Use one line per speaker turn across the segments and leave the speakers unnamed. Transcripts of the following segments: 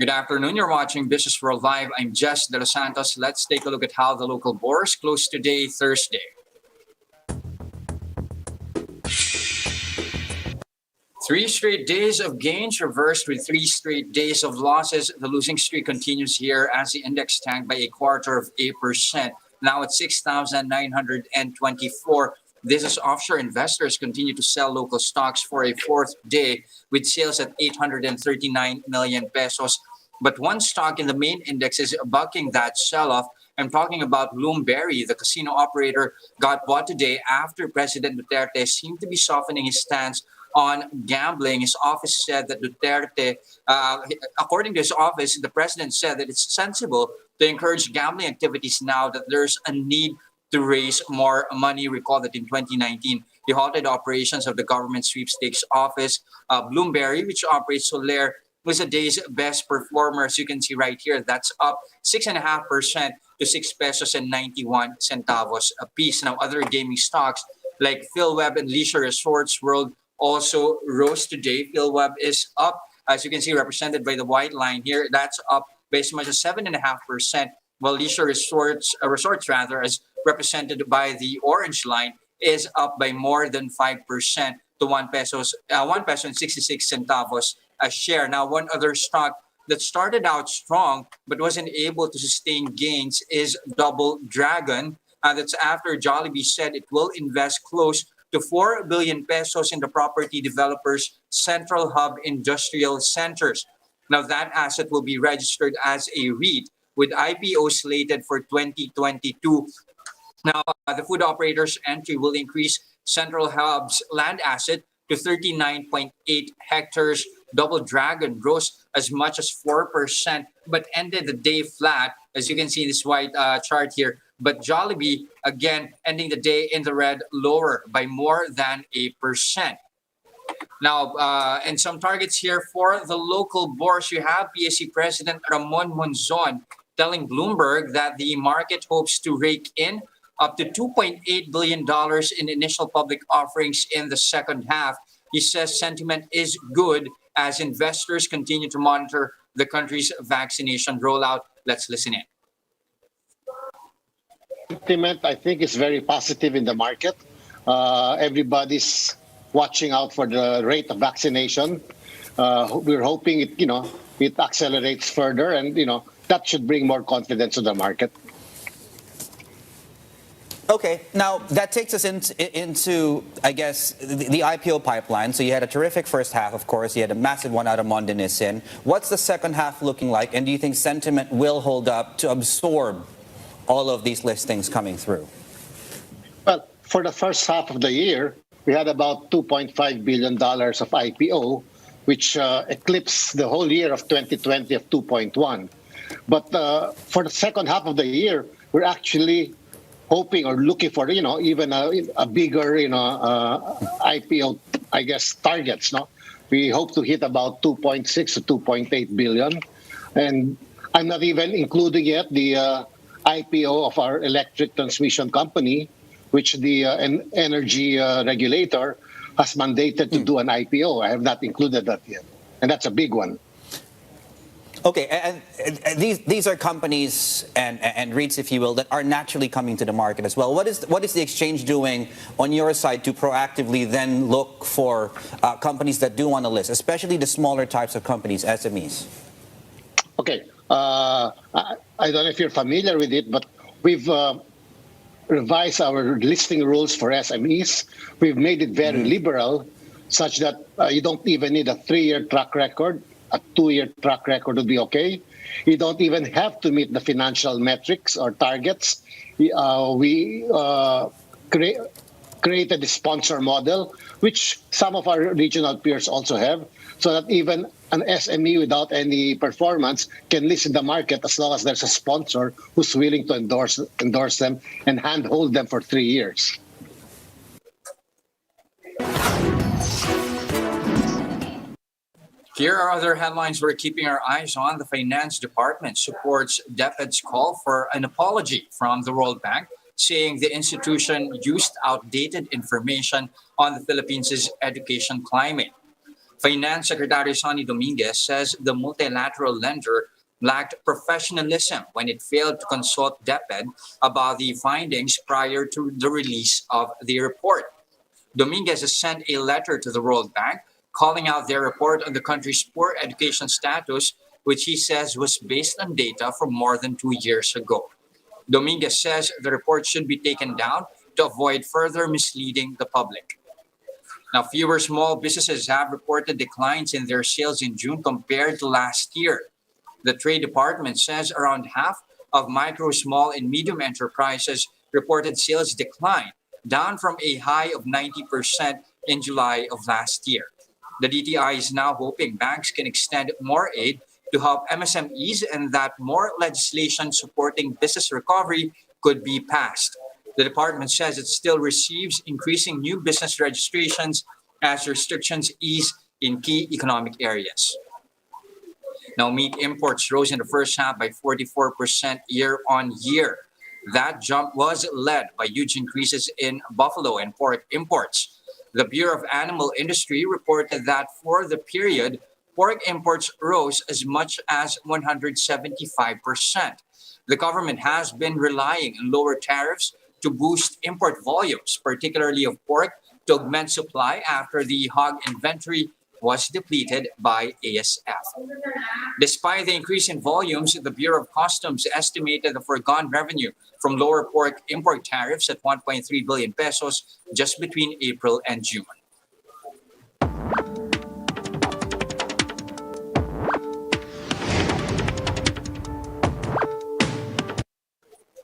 Good afternoon. You're watching Businessworld Live. I'm Jes Delos Santos. Let's take a look at how the local bourse closed today, Thursday. Three straight days of gains reversed with 3 straight days of losses. The losing streak continues here as the index tanked by 0.25%. Now at 6,924. This is offshore investors continue to sell local stocks for a fourth day with sales at 839 million pesos. But one stock in the main index is bucking that sell-off. I'm talking about Bloomberry. The casino operator got bought today after President Duterte seemed to be softening his stance on gambling. His office said that Duterte, according to his office, the president said that it's sensible to encourage gambling activities now that there's a need to raise more money. Recall that in 2019, he halted operations of the government sweepstakes office. Bloomberry, which operates Soler, was a day's best performer. As you can see right here, that's up 6.5% to 6 pesos and 91 centavos a piece. Now, other gaming stocks like PhilWeb and Leisure Resorts World also rose today. PhilWeb is up, as you can see, represented by the white line here. That's up by as much as 7.5%, while Leisure Resorts rather, as represented by the orange line, is up by more than 5% to 1 peso and 66 centavos a share. Now, one other stock that started out strong but wasn't able to sustain gains is Double Dragon. That's after Jollibee said it will invest close to 4 billion pesos in the property developers' Central Hub Industrial Centers. Now, that asset will be registered as a REIT with IPO slated for 2022. Now, the food operator's entry will increase Central Hub's land asset to 39.8 hectares. Double Dragon rose as much as 4%, but ended the day flat, as you can see in this white chart here. But Jollibee, again, ending the day in the red, lower by more than 8%. Now, and some targets here for the local bourse. You have PSEi President Ramon Monzon telling Bloomberg that the market hopes to rake in up to $2.8 billion in initial public offerings in the second half. He says sentiment is good as investors continue to monitor the country's vaccination rollout. Let's listen in.
Sentiment, I think, is very positive in the market. Everybody's watching out for the rate of vaccination. We're hoping it accelerates further, and that should bring more confidence to the market.
Okay, now that takes us into I guess, the IPO pipeline. So you had a terrific first half, of course. You had a massive one out of Mondanisin. What's the second half looking like? And do you think sentiment will hold up to absorb all of these listings coming through?
Well, for the first half of the year, we had about $2.5 billion of IPO, which eclipsed the whole year of 2020 of 2.1. But for the second half of the year, we're actually hoping or looking for, even a bigger, IPO, I guess, targets. No, we hope to hit about 2.6 to 2.8 billion, and I'm not even including yet the IPO of our electric transmission company, which the energy regulator has mandated to do an IPO. I have not included that yet, and that's a big one.
Okay, and these are companies and REITs, if you will, that are naturally coming to the market as well. What is the exchange doing on your side to proactively then look for companies that do want to list, especially the smaller types of companies, SMEs?
Okay, I don't know if you're familiar with it, but we've revised our listing rules for SMEs. We've made it very liberal, such that you don't even need a 3-year track record. A 2-year track record would be okay. You don't even have to meet the financial metrics or targets. We created a sponsor model, which some of our regional peers also have, so that even an SME without any performance can list in the market as long as there's a sponsor who's willing to endorse them and handhold them for 3 years.
Here are other headlines we're keeping our eyes on. The Finance Department supports DepEd's call for an apology from the World Bank, saying the institution used outdated information on the Philippines' education climate. Finance Secretary Sonny Dominguez says the multilateral lender lacked professionalism when it failed to consult DepEd about the findings prior to the release of the report. Dominguez has sent a letter to the World Bank calling out their report on the country's poor education status, which he says was based on data from more than 2 years ago. Dominguez says the report should be taken down to avoid further misleading the public. Now, fewer small businesses have reported declines in their sales in June compared to last year. The Trade Department says around half of micro, small, and medium enterprises reported sales decline, down from a high of 90% in July of last year. The DTI is now hoping banks can extend more aid to help MSMEs and that more legislation supporting business recovery could be passed. The department says it still receives increasing new business registrations as restrictions ease in key economic areas. Now, meat imports rose in the first half by 44% year on year. That jump was led by huge increases in buffalo and pork imports. The Bureau of Animal Industry reported that for the period, pork imports rose as much as 175%. The government has been relying on lower tariffs to boost import volumes, particularly of pork, to augment supply after the hog inventory was depleted by ASF. Despite the increase in volumes, the Bureau of Customs estimated the foregone revenue from lower pork import tariffs at 1.3 billion pesos just between April and June.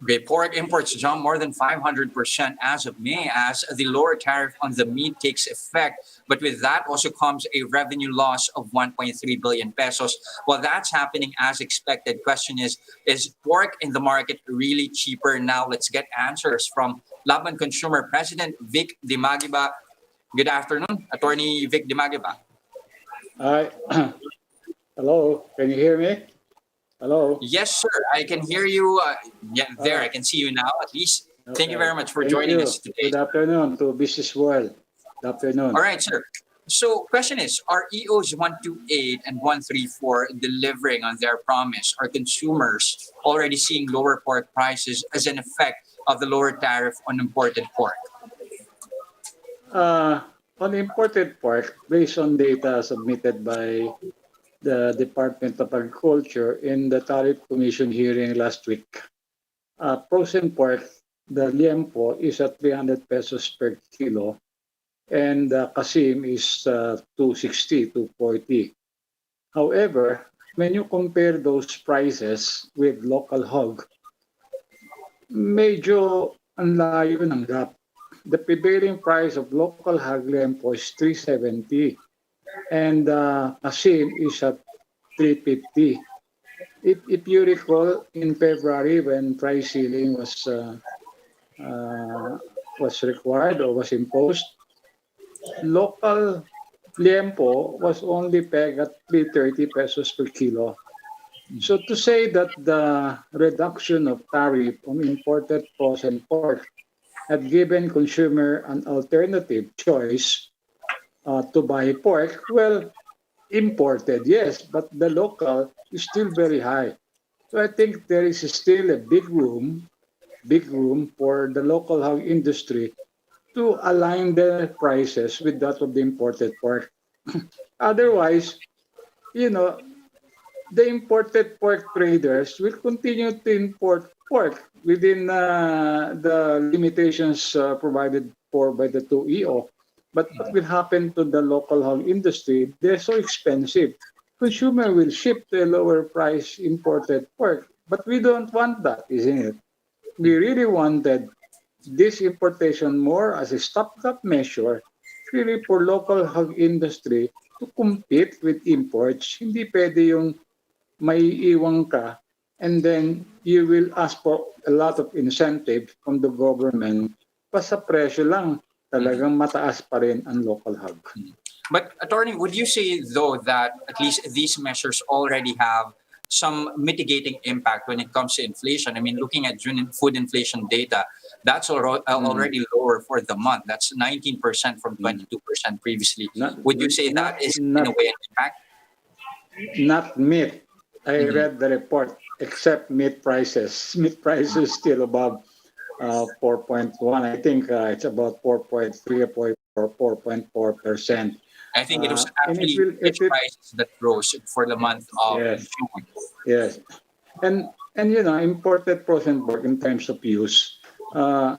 Okay, pork imports jumped more than 500% as of May as the lower tariff on the meat takes effect. But with that also comes a revenue loss of 1.3 billion pesos. While that's happening as expected, question is pork in the market really cheaper now? Let's get answers from Laban Konsyumer President Vic Dimagiba. Good afternoon, Attorney Vic Dimagiba.
Hi. Hello, can you hear me? Hello.
Yes, sir. I can hear you. I can see you now at least. Okay. Thank you very much for joining us today.
Good afternoon to Businessworld. Good afternoon.
All right, sir. So question is, are EOs 128 and 134 delivering on their promise? Are consumers already seeing lower pork prices as an effect of the lower tariff on imported pork?
On imported pork, based on data submitted by the Department of Agriculture in the Tariff Commission hearing last week, frozen pork, the liempo is at 300 pesos per kilo, and the kasim is 260 to 40. However, when you compare those prices with local hog, medyo ang layo ng gap. The prevailing price of local hog liempo is 370. And kasim is at 350. If you recall, in February when price ceiling was required or was imposed, local liempo was only pegged at 330 pesos per kilo. So to say that the reduction of tariff on imported frozen pork had given consumer an alternative choice to buy pork, well, imported, yes, but the local is still very high. So I think there is still a big room for the local hog industry to align their prices with that of the imported pork. Otherwise, the imported pork traders will continue to import pork within the limitations provided for by the 2EO. But what will happen to the local hog industry? They're so expensive. Consumer will ship the lower price imported pork. But we don't want that, isn't it? We really wanted this importation more as a stopgap measure, really for local hog industry to compete with imports. Hindi pwede yung may iwang ka and then you will ask for a lot of incentive from the government. Pa sa presyo lang, talagang mataas pa rin ang local hog.
But attorney, would you say though that at least these measures already have some mitigating impact when it comes to inflation. I mean, looking at June food inflation data, that's already lower for the month. That's 19% from 22% previously.
Not,
Would you say
not,
that is in a
not,
way an impact?
not meat. I
Mhm.
read the report, except meat prices. Meat prices still above 4.1. I think it's about 4.3 or 4.4%.
I think it was
And it
actually
will,
fish
it
prices that rose for the month of
yes,
June.
yes. And imported frozen pork in terms of use, uh,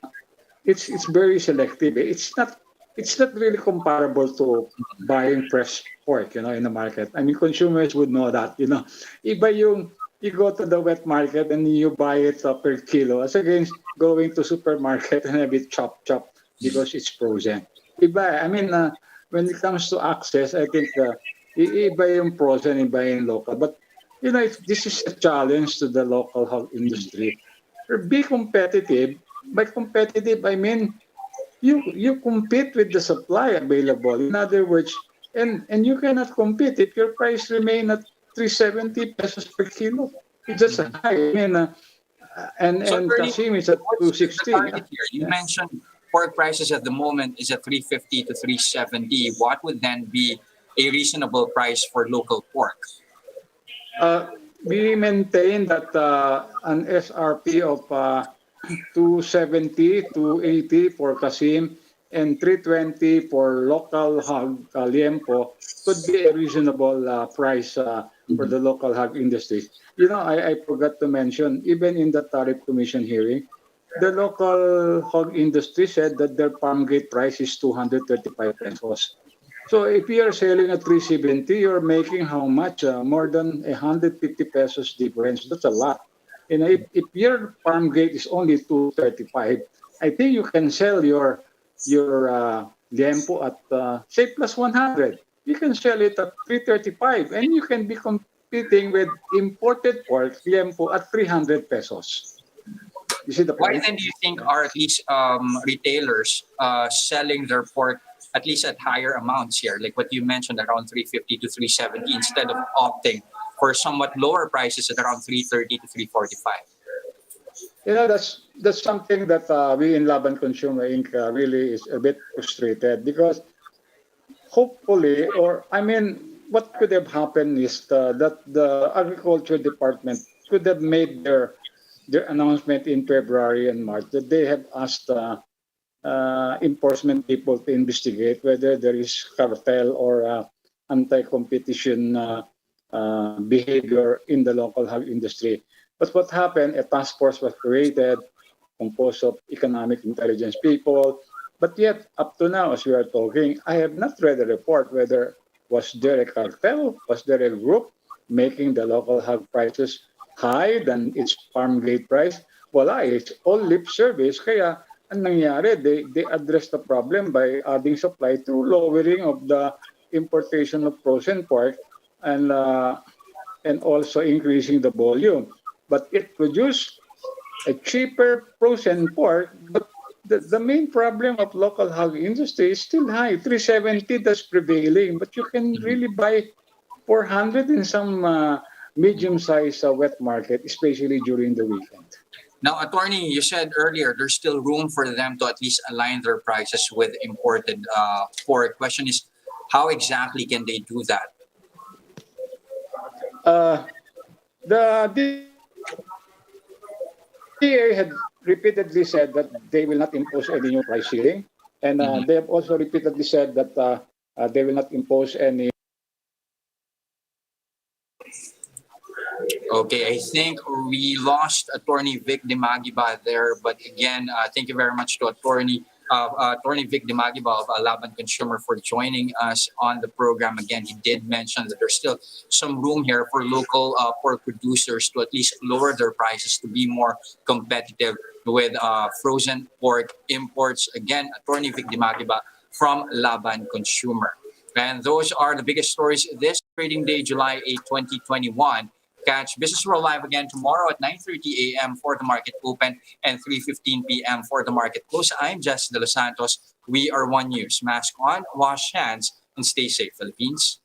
it's very selective. It's not really comparable to buying fresh pork, in the market. I mean, consumers would know that. Iba yung you go to the wet market and you buy it per kilo as against going to supermarket and have it chop because it's frozen. Iba. I mean, when it comes to access, I think iba yung frozen, iba yung local. But this is a challenge to the local hog industry. Be competitive. By competitive, I mean you compete with the supply available. In other words, and you cannot compete if your price remain at 370 pesos per kilo. It's just high. I mean,
So,
and
Attorney,
Kasim is at
what's the
260.
target here? You
Yeah.
mentioned pork prices at the moment is at 350 to 370. What would then be a reasonable price for local pork?
We maintain that an SRP of 270 to 80 for Kasim and 320 for local hog liempo could be a reasonable price for
Mhm.
the local hog industry. I forgot to mention, even in the tariff commission hearing, the local hog industry said that their farm gate price is 235 pesos. So if you are selling at 370, you're making how much? More than 150 pesos difference. That's a lot. And if your farm gate is only 235, I think you can sell your liempo at say plus 100. You can sell it at 335, and you can be competing with imported pork liempo at 300 pesos. You see the
Why
point?
then do you think are at least retailers selling their pork at least at higher amounts here, like what you mentioned, around 350 to 370, instead of opting for somewhat lower prices at around 330 to 345?
That's something that we in Laban Consumer Inc. Really is a bit frustrated because hopefully, or I mean, what could have happened is that the agriculture department could have made their announcement in February and March that they have asked enforcement people to investigate whether there is cartel or anti-competition behavior in the local hog industry. But what happened? A task force was created, composed of economic intelligence people. But yet, up to now, as we are talking, I have not read a report whether was there a cartel, was there a group making the local hog prices higher than its farm gate price. Wala, it's all lip service. Kaya ang nangyari, they address the problem by adding supply through lowering of the importation of frozen pork and uh, and also increasing the volume. But it produced a cheaper frozen pork, but the main problem of local hog industry is still high. 370, that's prevailing, but you can really buy 400 in some medium-sized wet market, especially during the weekend.
Now, attorney, you said earlier there's still room for them to at least align their prices with imported pork. Question is, how exactly can they do that?
Uh, the DA had repeatedly said that they will not impose any new price ceiling, and
Mhm.
they have also repeatedly said that they will not impose any.
Okay, I think we lost attorney Vic Dimagiba there, but again, thank you very much to attorney Vic Dimagiba of Laban Consumer for joining us on the program. Again, he did mention that there's still some room here for local pork producers to at least lower their prices to be more competitive with frozen pork imports. Again, attorney Vic Dimagiba from Laban Consumer. And those are the biggest stories this trading day, July 8, 2021. Catch Business World Live again tomorrow at 9:30 a.m. for the market open and 3:15 p.m. for the market close. I'm Jes Delos Santos. We are One News. Mask on, wash hands, and stay safe, Philippines.